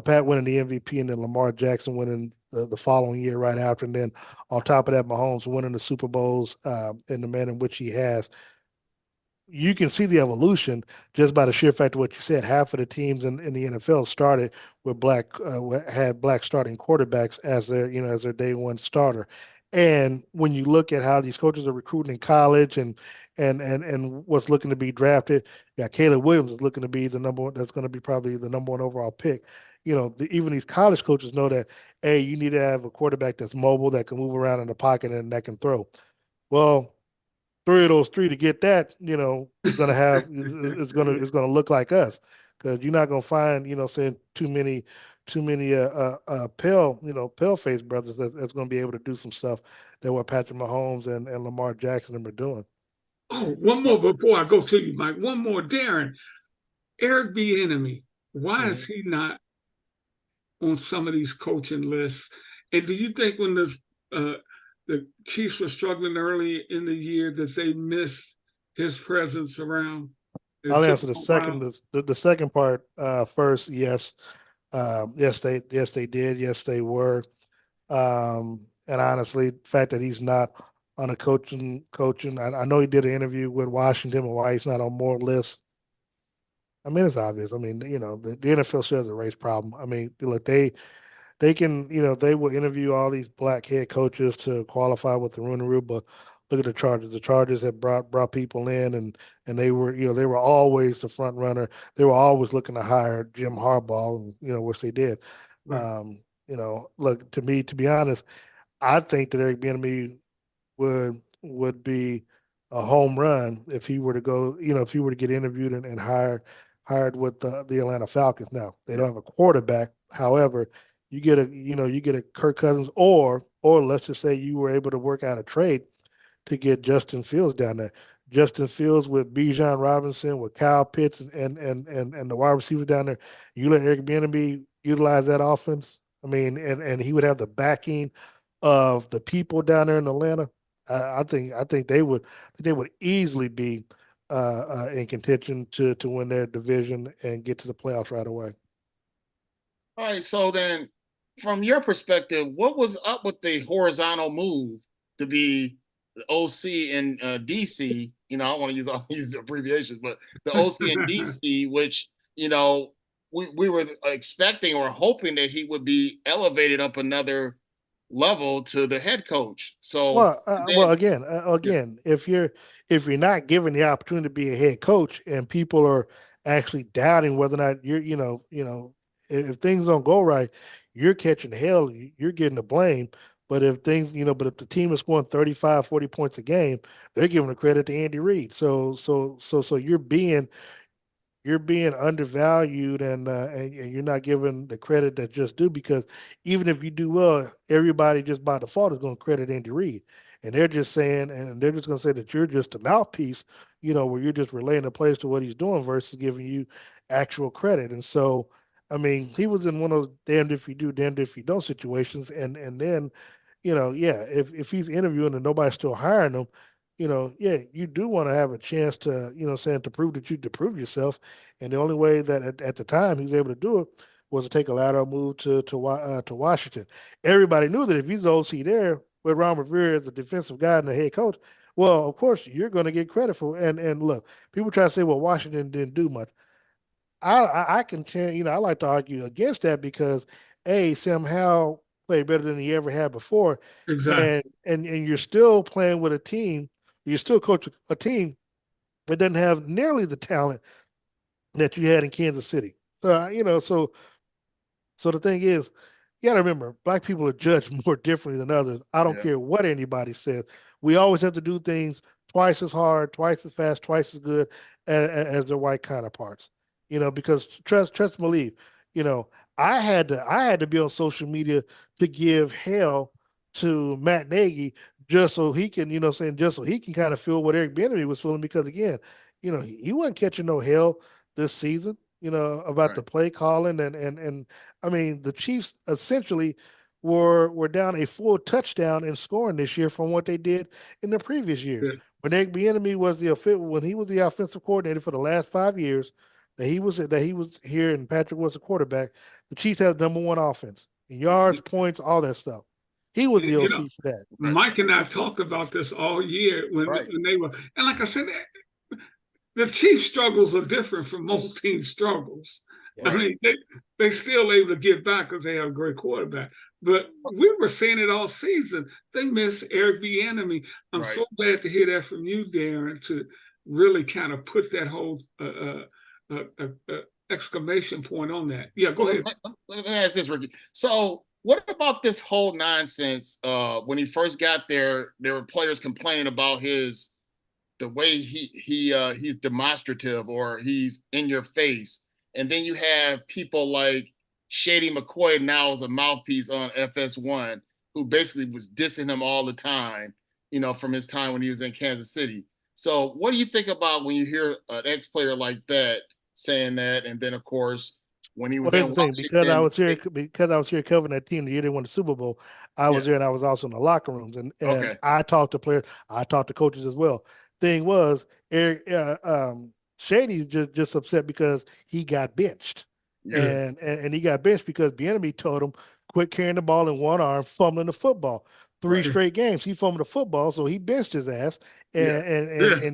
Pat winning the MVP and then Lamar Jackson winning the following year right after, and then on top of that, Mahomes winning the Super Bowls in the manner in which he has. You can see the evolution just by the sheer fact of what you said. Half of the teams in the NFL started with had black starting quarterbacks as their day one starter. And when you look at how these coaches are recruiting in college and what's looking to be drafted, Caleb Williams is looking to be the number one. That's going to be probably the number one overall pick. Even these college coaches know that, hey, you need to have a quarterback that's mobile, that can move around in the pocket, and that can throw. Well, three of those three to get that, is going to have it's going to look like us, because you're not going to find saying too many pale face brothers that's going to be able to do some stuff that what Patrick Mahomes and Lamar Jackson are doing. Oh, one more before I go to you, Mike. One more, Darren. Eric Bieniemy. Why is he not on some of these coaching lists? And do you think when the Chiefs were struggling early in the year that they missed his presence around? I'll answer the second part first. Yes, yes they did. Yes, they were. And honestly, the fact that he's not on a coaching, I know he did an interview with Washington, and why he's not on more lists. I mean, it's obvious. I mean, the NFL still has a race problem. I mean, look, they can, they will interview all these black head coaches to qualify with the Rooney Rule, but look at the Chargers. The Chargers have brought people in, and they were always the front runner. They were always looking to hire Jim Harbaugh, which they did. Right. Look, to me, to be honest, I think that Eric Bieniemy would be a home run if he were to go, if he were to get interviewed and hired with the Atlanta Falcons. Now, they don't have a quarterback. However, you get a Kirk Cousins, or let's just say you were able to work out a trade to get Justin Fields down there. Justin Fields with Bijan Robinson, with Kyle Pitts and the wide receivers down there. You let Eric Bieniemy utilize that offense. I mean, and he would have the backing of the people down there in Atlanta. I think they would easily be in contention to win their division and get to the playoffs right away. All right, so then from your perspective, what was up with the horizontal move to be the OC in DC? I don't want to use the abbreviations, but the OC in DC, which we were expecting or hoping that he would be elevated up another level to the head coach. So again, if you're not given the opportunity to be a head coach, and people are actually doubting whether or not you're if things don't go right, you're catching hell, you're getting the blame. But if things, but if the team is scoring 35, 40 points a game, they're giving the credit to Andy Reid. So you're being undervalued, and you're not given the credit that's just due, because even if you do well, everybody just by default is going to credit Andy Reid. And they're just saying, and they're just going to say that you're just a mouthpiece, where you're just relaying the players to what he's doing versus giving you actual credit. And so I mean, he was in one of those damned if you do, damned if you don't situations. And then, yeah, if he's interviewing and nobody's still hiring him, yeah, you do want to have a chance to, saying to prove that you to prove yourself. And the only way that at the time he's able to do it was to take a lateral move to Washington. Everybody knew that if he's the OC there with Ron Rivera as the defensive guy and the head coach, well, of course you're going to get credit for. And look, people try to say, well, Washington didn't do much. I can tell, I like to argue against that because Sam Howell played better than he ever had before. Exactly. And you're still playing with a team, you're still coaching a team that doesn't have nearly the talent that you had in Kansas City. So the thing is, you got to remember, black people are judged more differently than others. I don't care what anybody says. We always have to do things twice as hard, twice as fast, twice as good as their white counterparts. Because trust and believe, I had to be on social media to give hell to Matt Nagy just so he can, just so he can kind of feel what Eric Bieniemy was feeling because again, he wasn't catching no hell this season, about the play calling and I mean the Chiefs essentially were down a full touchdown in scoring this year from what they did in the previous years. Yeah. When Eric Bieniemy was when he was the offensive coordinator for the last 5 years that he was here and Patrick was the quarterback, the Chiefs had the number one offense in yards, points, all that stuff. He was the OC for that. Mike and I talked about this all year when they were, and like I said, the Chiefs' struggles are different from most teams' struggles. I mean, they still able to get back because they have a great quarterback. But we were saying it all season. They miss Eric Bieniemy. I'm so glad to hear that from you, Darren, to really kind of put that whole exclamation point on that. Yeah, go ahead. Let me ask this, Ricky. So what about this whole nonsense? When he first got there were players complaining about the way he's demonstrative or he's in your face. And then you have people like Shady McCoy now as a mouthpiece on FS1, who basically was dissing him all the time, from his time when he was in Kansas City. So what do you think about when you hear an ex-player like that saying that? And then, of course, when he was in Washington, because I was here covering that team the year they won the Super Bowl, I was there and I was also in the locker rooms. And I talked to players, I talked to coaches as well. Thing was, Shady just upset because he got benched, and he got benched because Bieniemy told him quit carrying the ball in one arm, fumbling the football. 3 straight games he fumbled the football, so he benched his ass, and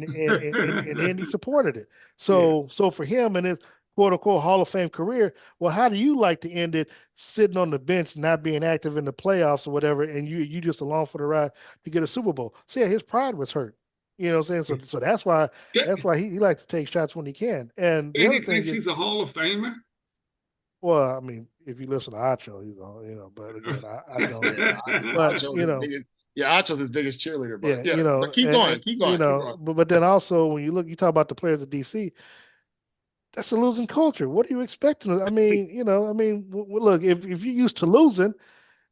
he supported it. So for him and his quote unquote Hall of Fame career, well, how do you like to end it sitting on the bench, not being active in the playoffs or whatever, and you just along for the ride to get a Super Bowl? So yeah, his pride was hurt. You know what I'm saying? So that's why he likes to take shots when he can. And the other thing is, he's a Hall of Famer. Well, I mean, if you listen to Acho, he's on, but again, I don't. But Acho's his biggest cheerleader. But but keep going. But then also when you talk about the players at DC, that's a losing culture. What are you expecting? I mean, look, if you're used to losing,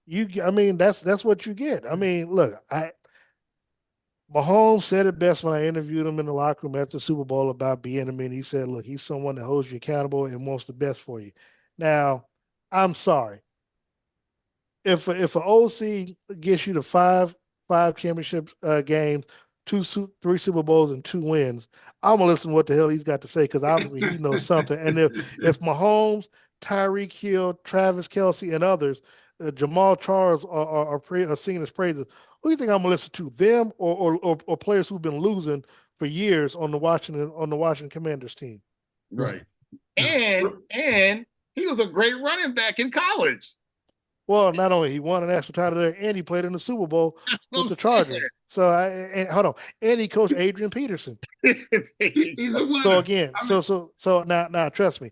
that's what you get. I mean, look, Mahomes said it best when I interviewed him in the locker room after the Super Bowl about Bieniemy, and he said, look, he's someone that holds you accountable and wants the best for you. Now, I'm sorry. If an OC gets you to five championship games, 3 Super Bowls, and 2 wins, I'm going to listen to what the hell he's got to say because obviously he knows something. And if Mahomes, Tyreek Hill, Travis Kelce, and others, Jamal Charles are singing his praises, who do you think I'm gonna listen to? Them or players who've been losing for years on the Washington Commanders team? Right. And he was a great running back in college. Well, not only he won an national title there, and he played in the Super Bowl with the Chargers. So hold on, and he coached Adrian Peterson. He's a winner. So again, so now trust me.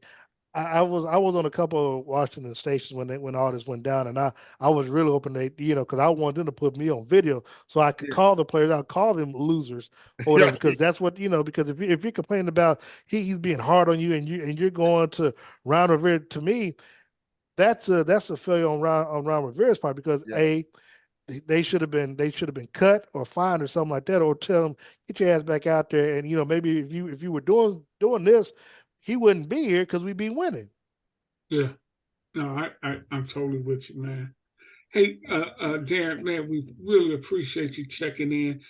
I was on a couple of Washington stations when all this went down, and I was really hoping they, because I wanted them to put me on video so I could call the players. I'll call them losers or whatever, because that's what because if you're complaining about he's being hard on you and you're going to Ron Rivera, to me, that's a failure on Ron Rivera's part because they should have been cut or fined or something like that, or tell them get your ass back out there, and maybe if you were doing this, he wouldn't be here because we'd be winning. Yeah. No, I'm totally with you, man. Hey, Darren, man, we really appreciate you checking in,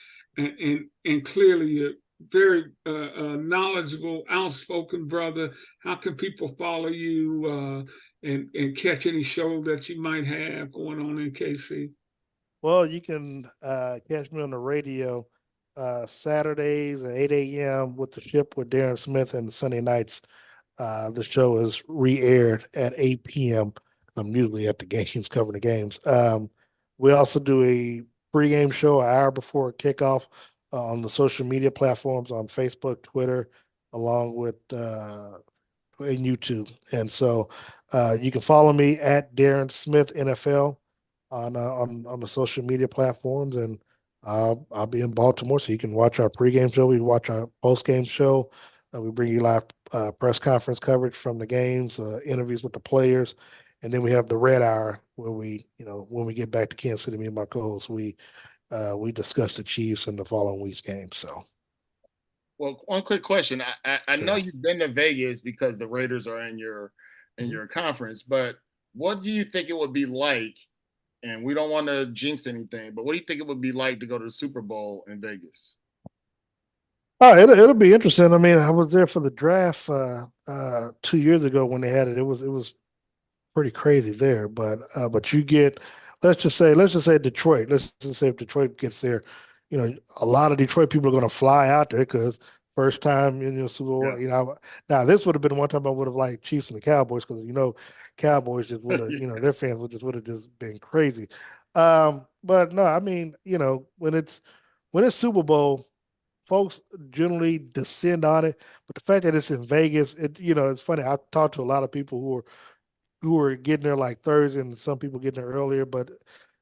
and clearly you're very knowledgeable, outspoken brother. How can people follow you and catch any show that you might have going on in KC? Well, you can catch me on the radio Saturdays at 8 a.m. with the Ship with Darren Smith, and Sunday nights. The show is re-aired at 8 p.m. I'm usually at the games, covering the games. We also do a pregame show an hour before kickoff on the social media platforms on Facebook, Twitter, along with and YouTube. And so you can follow me at Darren Smith NFL on the social media platforms, and I'll be in Baltimore, so you can watch our pregame show. We watch our postgame show. We bring you live press conference coverage from the games, interviews with the players, and then we have the Red Hour where we, when we get back to Kansas City, me and my co-hosts, we discuss the Chiefs and the following week's game. So. Well, one quick question. I Sure. know you've been to Vegas because the Raiders are in your conference, but what do you think it would be like? And we don't want to jinx anything, but what do you think it would be like to go to the Super Bowl in Vegas? Oh, it'll be interesting. I mean, I was there for the draft 2 years ago when they had it. It was pretty crazy there, but you get, let's just say Detroit. Let's just say if Detroit gets there, a lot of Detroit people are going to fly out there because first time in the Super Bowl. Yeah. Now this would have been one time I would have liked Chiefs and the Cowboys because Cowboys just would have their fans would have just been crazy. But no, I mean when it's Super Bowl, folks generally descend on it. But the fact that it's in Vegas, it's funny. I talked to a lot of people who are getting there like Thursday, and some people getting there earlier. But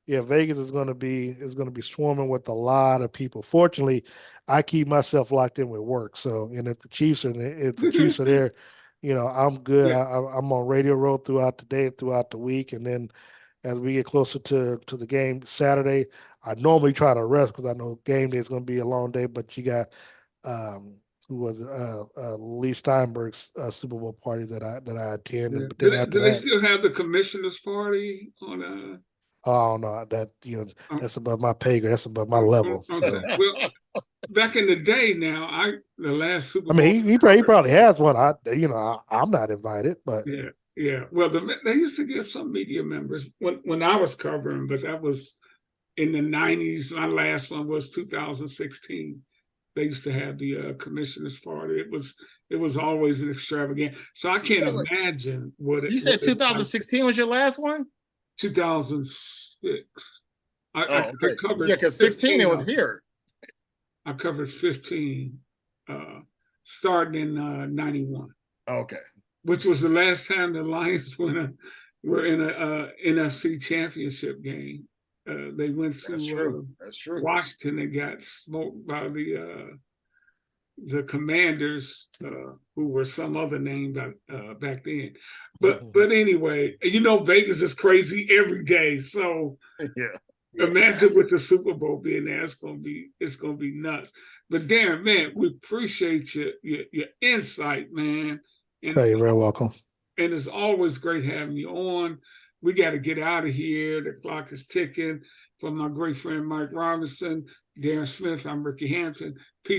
yeah, Vegas is going to be swarming with a lot of people. Fortunately, I keep myself locked in with work. So, and if the Chiefs are there, I'm good. Yeah. I'm on Radio Row throughout the day, throughout the week, and then as we get closer to the game Saturday, I normally try to rest because I know game day is going to be a long day. But you got who was Lee Steinberg's Super Bowl party that I attend, Yeah. but then after Do they that, still have the commissioners party on oh no, that's above my pay grade. That's above my level. okay. So. Well, back in the day now, the last Super I Bowl. mean, he probably has one. I'm not invited, but Yeah, yeah. Well, they used to give some media members when I was covering, but that was in the '90s. My last one was 2016. They used to have the commissioners party. It was always an extravagant. So I can't imagine what it. You said 2016 was your last one? 2006. Oh, I okay. covered. Yeah, because 16 it was here. I covered 15, starting in '91. Okay. Which was the last time the Lions were in a NFC championship game. They went to That's true. Washington and got smoked by the Commanders, who were some other name back then. But anyway, Vegas is crazy every day. So yeah. Imagine with the Super Bowl being there, it's gonna be nuts. But Darren, man, we appreciate your insight, man. And you're very welcome. And it's always great having you on. We got to get out of here. The clock is ticking. For my great friend Mike Robinson, Darren Smith, I'm Ricky Hampton. Peace.